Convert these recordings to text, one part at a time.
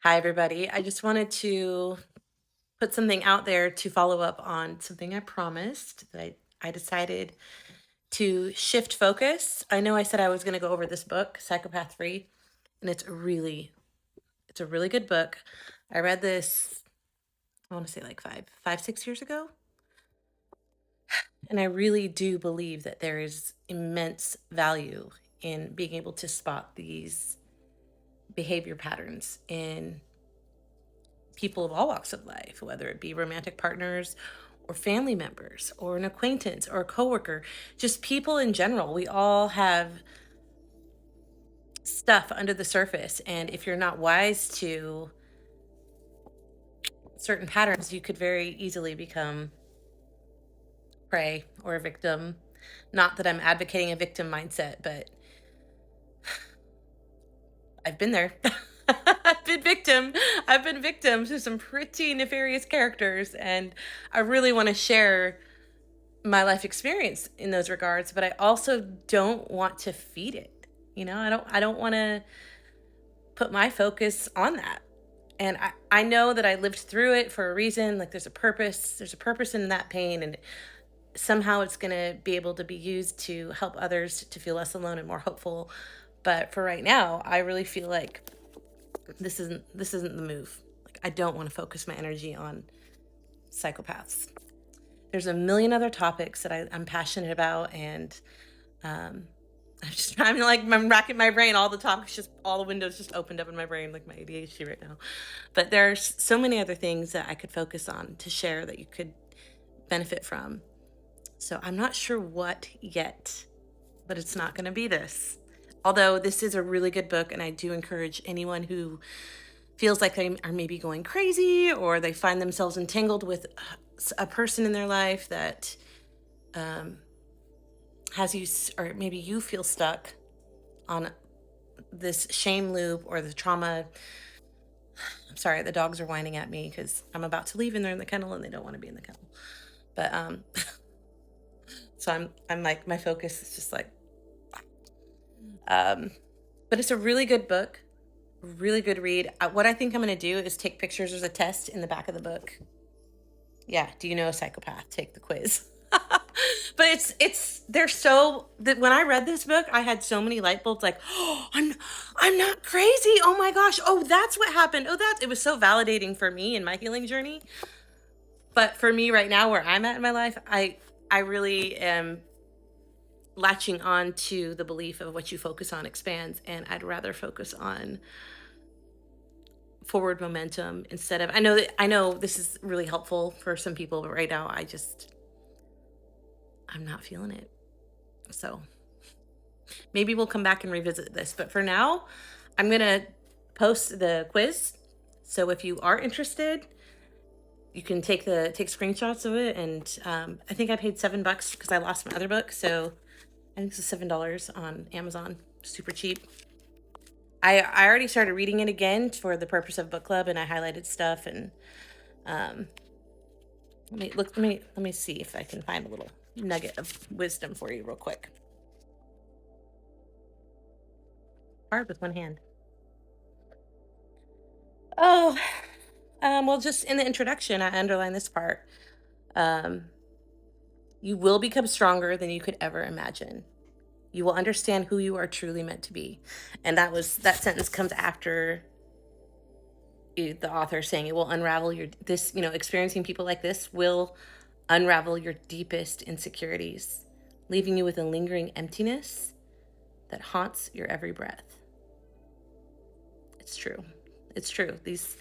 Hi, everybody. I just wanted to put something out there to follow up on something I promised that I decided to shift focus. I know I said I was going to go over this book, Psychopath Free, and it's a really good book. I read this, I want to say like 6 years ago. And I really do believe that there is immense value in being able to spot these behavior patterns in people of all walks of life, whether it be romantic partners or family members or an acquaintance or a coworker, just people in general. We all have stuff under the surface. And if you're not wise to certain patterns, you could very easily become prey or a victim. Not that I'm advocating a victim mindset, but I've been there. I've been victim to some pretty nefarious characters, and I really want to share my life experience in those regards, but I also don't want to feed it. I don't want to put my focus on that. And I know that I lived through it for a reason. Like there's a purpose in that pain, and somehow it's going to be able to be used to help others to feel less alone and more hopeful. But for right now, I really feel like this isn't the move. Like I don't want to focus my energy on psychopaths. There's a million other topics that I'm passionate about, and I'm racking my brain. All the topics, just all the windows just opened up in my brain, like my ADHD right now. But there's so many other things that I could focus on to share that you could benefit from. So I'm not sure what yet, but it's not going to be this. Although this is a really good book, and I do encourage anyone who feels like they are maybe going crazy or they find themselves entangled with a person in their life that has you, or maybe you feel stuck on this shame loop or the trauma. I'm sorry, the dogs are whining at me because I'm about to leave and they're in the kennel and they don't want to be in the kennel. But so I'm like, my focus is just like, but it's a really good book, really good read. What I think I'm going to do is take pictures. There's a test in the back of the book. Yeah, do you know a psychopath? Take the quiz. But it's they're so that when I read this book, I had so many light bulbs like, oh, I'm not crazy. Oh my gosh. Oh, that's what happened. Oh, it was so validating for me in my healing journey. But for me right now, where I'm at in my life, I really am latching on to the belief of what you focus on expands, and I'd rather focus on forward momentum instead of I know this is really helpful for some people, but right now I'm not feeling it. So maybe we'll come back and revisit this. But for now, I'm going to post the quiz. So if you are interested, you can take screenshots of it. And I think I paid $7 because I lost my other book. So I think it's $7 on Amazon. Super cheap. I already started reading it again for the purpose of book club, and I highlighted stuff. And let me see if I can find a little nugget of wisdom for you real quick. Hard with one hand. Oh, well, just in the introduction, I underlined this part. Um, you will become stronger than you could ever imagine. You will understand who you are truly meant to be. And that sentence comes after the author saying it will unravel experiencing people like this will unravel your deepest insecurities, leaving you with a lingering emptiness that haunts your every breath. It's true. It's true. These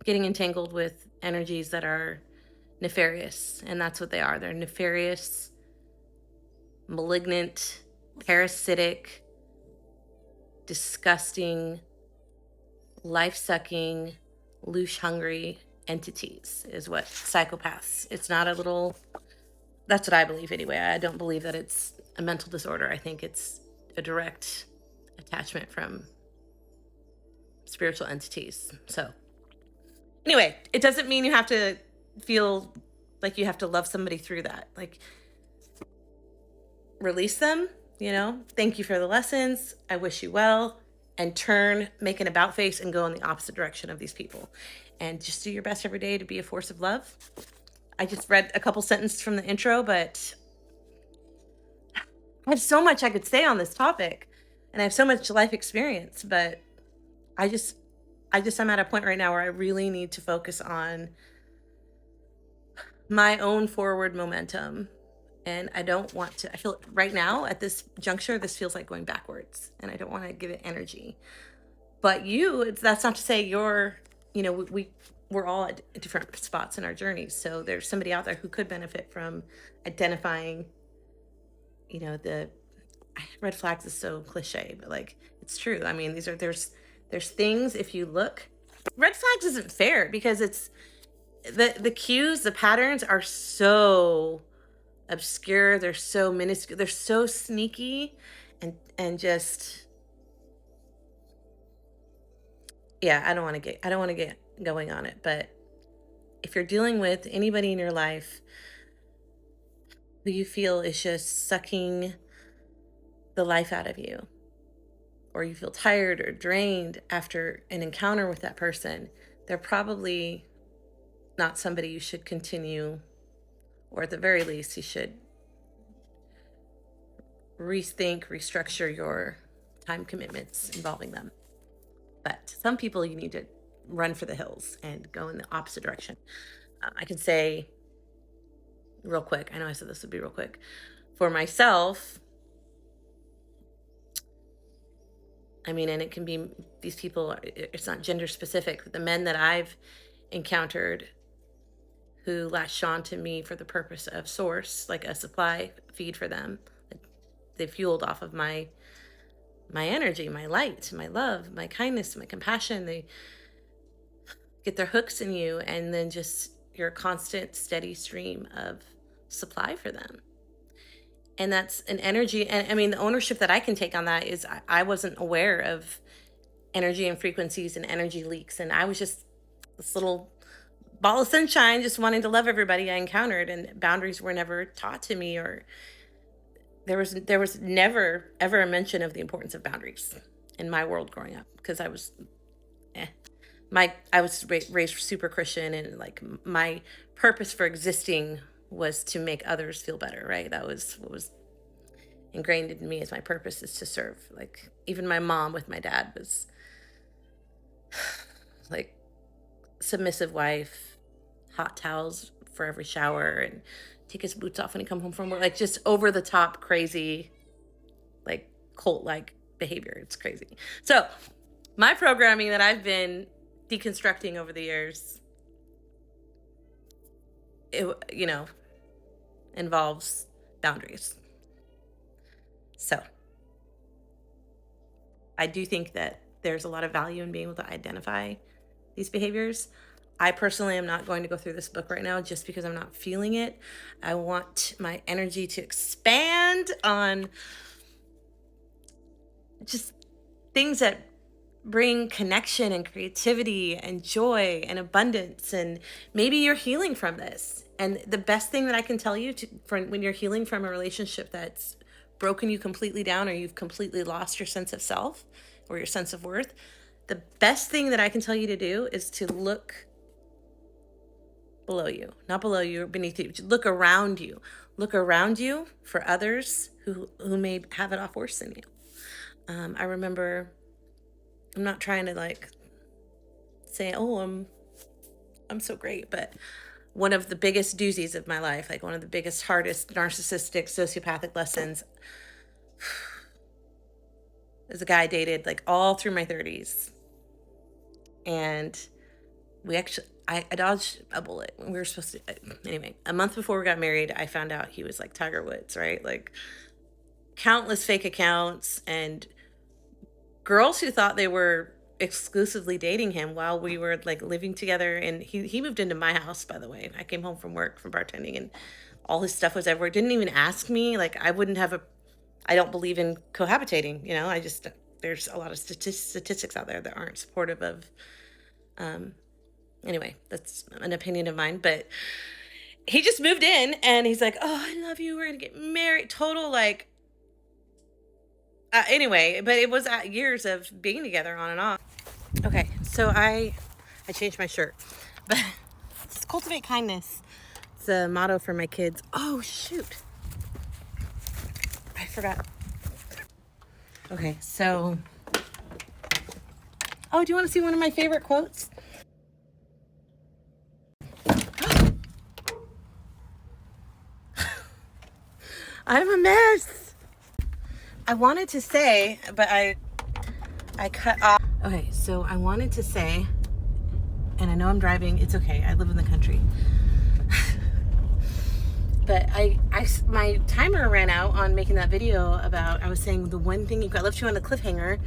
getting entangled with energies that are nefarious, and that's what they are. They're nefarious, malignant, parasitic, disgusting, life-sucking, loose-hungry entities is what psychopaths. It's not a little, that's what I believe anyway. I don't believe that it's a mental disorder. I think it's a direct attachment from spiritual entities. So anyway, it doesn't mean you have to feel like you have to love somebody through that. Like, release them, Thank you for the lessons. I wish you well. and turn, make an about face, and go in the opposite direction of these people. And just do your best every day to be a force of love. I just read a couple sentences from the intro, but I have so much I could say on this topic, and I have so much life experience, but I just I'm at a point right now where I really need to focus on my own forward momentum. And I don't want to, I feel right now at this juncture, this feels like going backwards, and I don't want to give it energy. But that's not to say we're all at different spots in our journeys. So there's somebody out there who could benefit from identifying, the red flags is so cliche, but like it's true. I mean, there's things, if you look, red flags isn't fair because it's the cues, the patterns are so obscure, they're so minuscule, they're so sneaky, and just, yeah, I don't want to get going on it, but if you're dealing with anybody in your life who you feel is just sucking the life out of you, or you feel tired or drained after an encounter with that person, they're probably not somebody you should continue, or at the very least, you should rethink, restructure your time commitments involving them. But some people you need to run for the hills and go in the opposite direction. I can say real quick, I know I said this would be real quick. For myself, I mean, and it can be these people, it's not gender specific, but the men that I've encountered who latched on to me for the purpose of source, like a supply feed for them. They fueled off of my energy, my light, my love, my kindness, my compassion. They get their hooks in you, and then just your constant, steady stream of supply for them. And that's an energy. And I mean, the ownership that I can take on that is I wasn't aware of energy and frequencies and energy leaks. And I was just this little ball of sunshine, just wanting to love everybody I encountered. And boundaries were never taught to me, or there was never ever a mention of the importance of boundaries in my world growing up, because I was I was raised super Christian, and like my purpose for existing was to make others feel better, right? That was what was ingrained in me as my purpose, is to serve. Like even my mom with my dad was like submissive wife, hot towels for every shower, and take his boots off when he come home from work, like just over the top crazy, like cult like behavior. It's crazy. So my programming that I've been deconstructing over the years, it involves boundaries. So I do think that there's a lot of value in being able to identify these behaviors. I personally am not going to go through this book right now just because I'm not feeling it. I want my energy to expand on just things that bring connection and creativity and joy and abundance. And maybe you're healing from this. And the best thing that I can tell you for when you're healing from a relationship that's broken you completely down, or you've completely lost your sense of self or your sense of worth, the best thing that I can tell you to do is to look below you, not below you or beneath you. Look around you. Look around you for others who may have it off worse than you. I remember, I'm not trying to like say, oh, I'm so great, but one of the biggest doozies of my life, like one of the biggest, hardest, narcissistic, sociopathic lessons, is a guy I dated like all through my 30s. And I dodged a bullet. We were supposed to, anyway, a month before we got married, I found out he was like Tiger Woods, right? Like countless fake accounts, and girls who thought they were exclusively dating him while we were like living together. And he moved into my house, by the way. I came home from work, from bartending, and all his stuff was everywhere. Didn't even ask me. Like I don't believe in cohabitating. There's a lot of statistics out there that aren't supportive of, anyway, that's an opinion of mine, but he just moved in and he's like, oh, I love you, we're gonna get married. Total like Anyway, but it was years of being together on and off. Okay, so I changed my shirt, but it's cultivate kindness. It's a motto for my kids. Oh shoot, I forgot. Okay, so oh, do you want to see one of my favorite quotes? I'm a mess. I wanted to say, but I cut off. Okay, so I wanted to say, and I know I'm driving. It's okay. I live in the country. But my timer ran out on making that video about, I was saying the one thing I left you on a cliffhanger.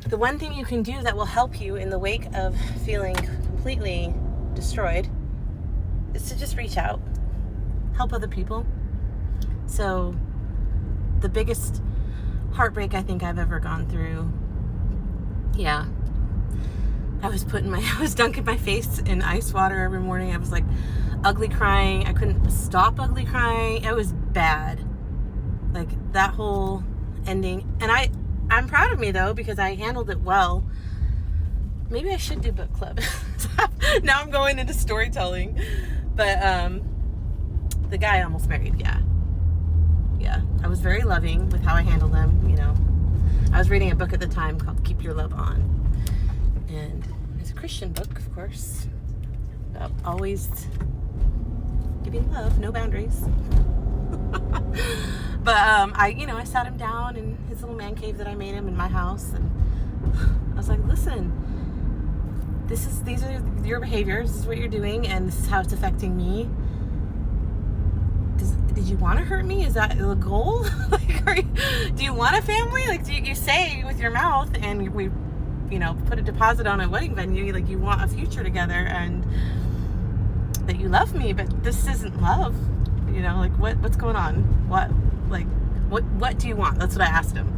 The one thing you can do that will help you in the wake of feeling completely destroyed is to just reach out, help other people. So the biggest heartbreak I think I've ever gone through, yeah, I was dunking my face in ice water every morning. I was like ugly crying. I couldn't stop ugly crying. It was bad. Like that whole ending. And I'm proud of me though, because I handled it well. Maybe I should do book club. Now I'm going into storytelling. But the guy I almost married, yeah. I was very loving with how I handled them, you know. I was reading a book at the time called Keep Your Love On. And it's a Christian book, of course, about always giving love, no boundaries. But I sat him down in his little man cave that I made him in my house, and I was like, listen, these are your behaviors, this is what you're doing, and this is how it's affecting me. Did you want to hurt me? Is that the goal? Like, do you want a family? Like, you say with your mouth, and we, put a deposit on a wedding venue, like you want a future together and that you love me, but this isn't love. Like what's going on? What do you want? That's what I asked him.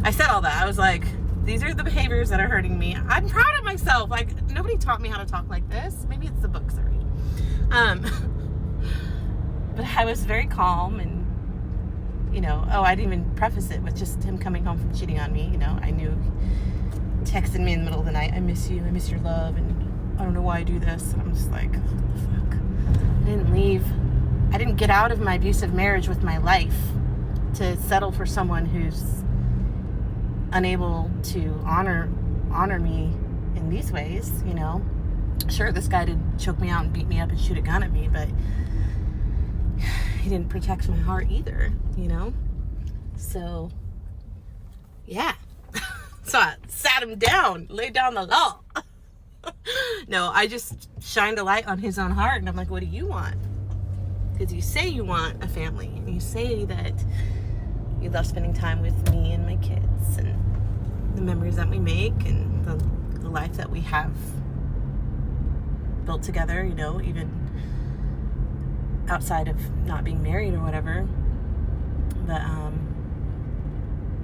I said all that. I was like, these are the behaviors that are hurting me. I'm proud of myself. Like, nobody taught me how to talk like this. Maybe it's the books I read. But I was very calm, and I didn't even preface it with just him coming home from cheating on me. I knew, texting me in the middle of the night, I miss you, I miss your love, and I don't know why I do this. And I'm just like, fuck. I didn't leave. I didn't get out of my abusive marriage with my life to settle for someone who's unable to honor me in these ways. Sure, this guy did choke me out and beat me up and shoot a gun at me, but he didn't protect my heart either, So, yeah. So I sat him down, laid down the law. No, I just shined a light on his own heart, and I'm like, what do you want? Because you say you want a family, and you say that you love spending time with me and my kids, and the memories that we make, and the life that we have built together, even outside of not being married or whatever. But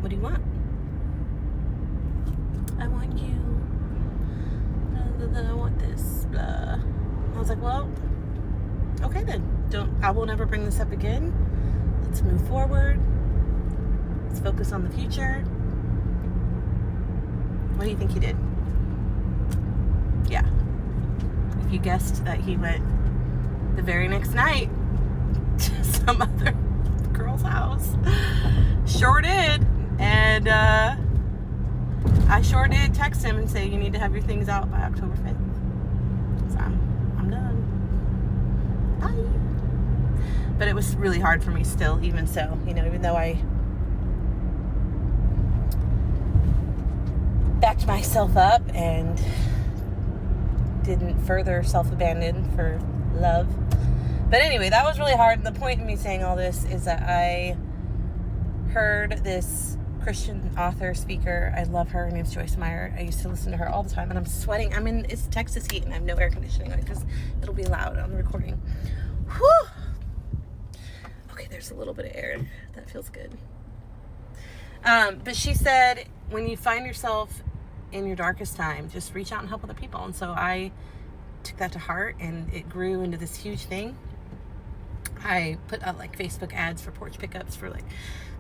what do you want? I want you. I want this. Blah. I was like, well, okay then. I will never bring this up again. Let's move forward. Let's focus on the future. What do you think he did? Yeah. If you guessed that he went the very next night to some other girl's house, sure did. And I sure did text him and say, you need to have your things out by October 5th. So I'm done. Bye. But it was really hard for me still, even so, even though I backed myself up and didn't further self-abandon for love. But anyway, that was really hard. And the point of me saying all this is that I heard this Christian author, speaker. I love her. Her name's Joyce Meyer. I used to listen to her all the time, and I'm sweating. It's Texas heat, and I have no air conditioning on because it'll be loud on the recording. Whew. Okay, there's a little bit of air. That feels good. But she said, when you find yourself in your darkest time, just reach out and help other people. And so I took that to heart, and it grew into this huge thing. I put out like Facebook ads for porch pickups for like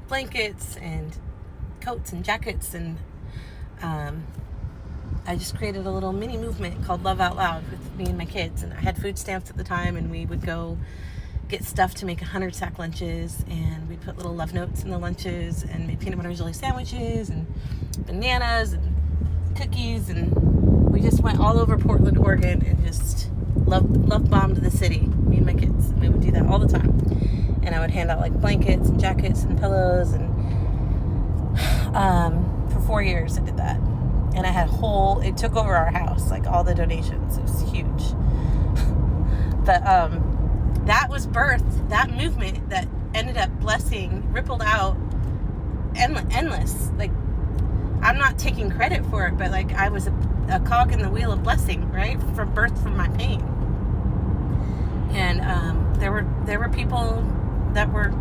blankets and coats and jackets, and I just created a little mini movement called Love Out Loud with me and my kids. And I had food stamps at the time, and we would go get stuff to make 100 sack lunches, and we'd put little love notes in the lunches and made peanut butter and jelly sandwiches and bananas and cookies, and we just went all over Portland, Oregon, and just love bombed the city, me and my kids. And we would do that all the time. And I would hand out like blankets and jackets and pillows, and for 4 years I did that. And I had it took over our house, like all the donations. It was huge. But that was birthed, that movement that ended up rippled out endless. Like, I'm not taking credit for it, but like I was a cog in the wheel of blessing, right? From my pain. And there were people that were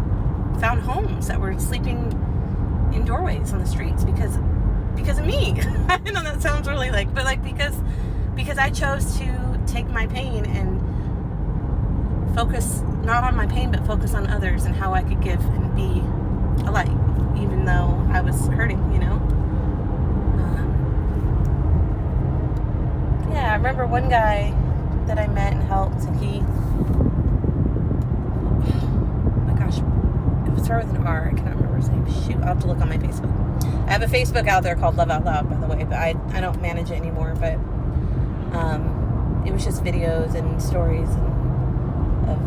found homes, that were sleeping in doorways on the streets because of me. I know that sounds really because I chose to take my pain and focus not on my pain, but focus on others and how I could give and be a light, even though I was hurting, I remember one guy that I met and helped, and oh my gosh, it was started with an R. I cannot remember his name. Shoot, I'll have to look on my Facebook. I have a Facebook out there called Love Out Loud, by the way, but I don't manage it anymore. But it was just videos and stories of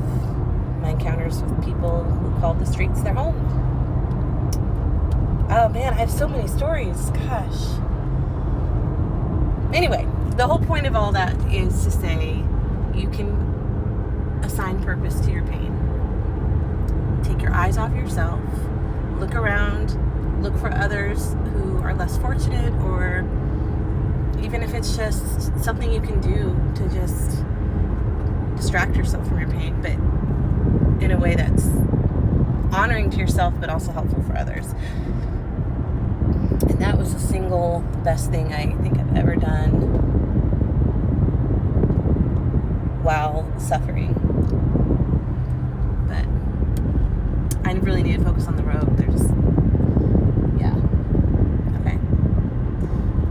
my encounters with people who called the streets their home. Oh man, I have so many stories. Gosh. Anyway, the whole point of all that is to say you can assign purpose to your pain. Take your eyes off yourself. Look around. Look for others who are less fortunate, or even if it's just something you can do to just distract yourself from your pain, but in a way that's honoring to yourself but also helpful for others. And that was the single best thing I think I've ever done while suffering. But I really need to focus on the road. Okay.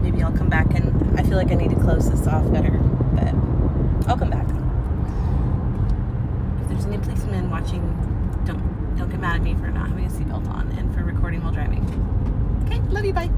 Maybe I'll come back, and I feel like I need to close this off better, but I'll come back. If there's any policemen watching, don't get mad at me for not having a seatbelt on and for recording while driving. Okay, love you, bye.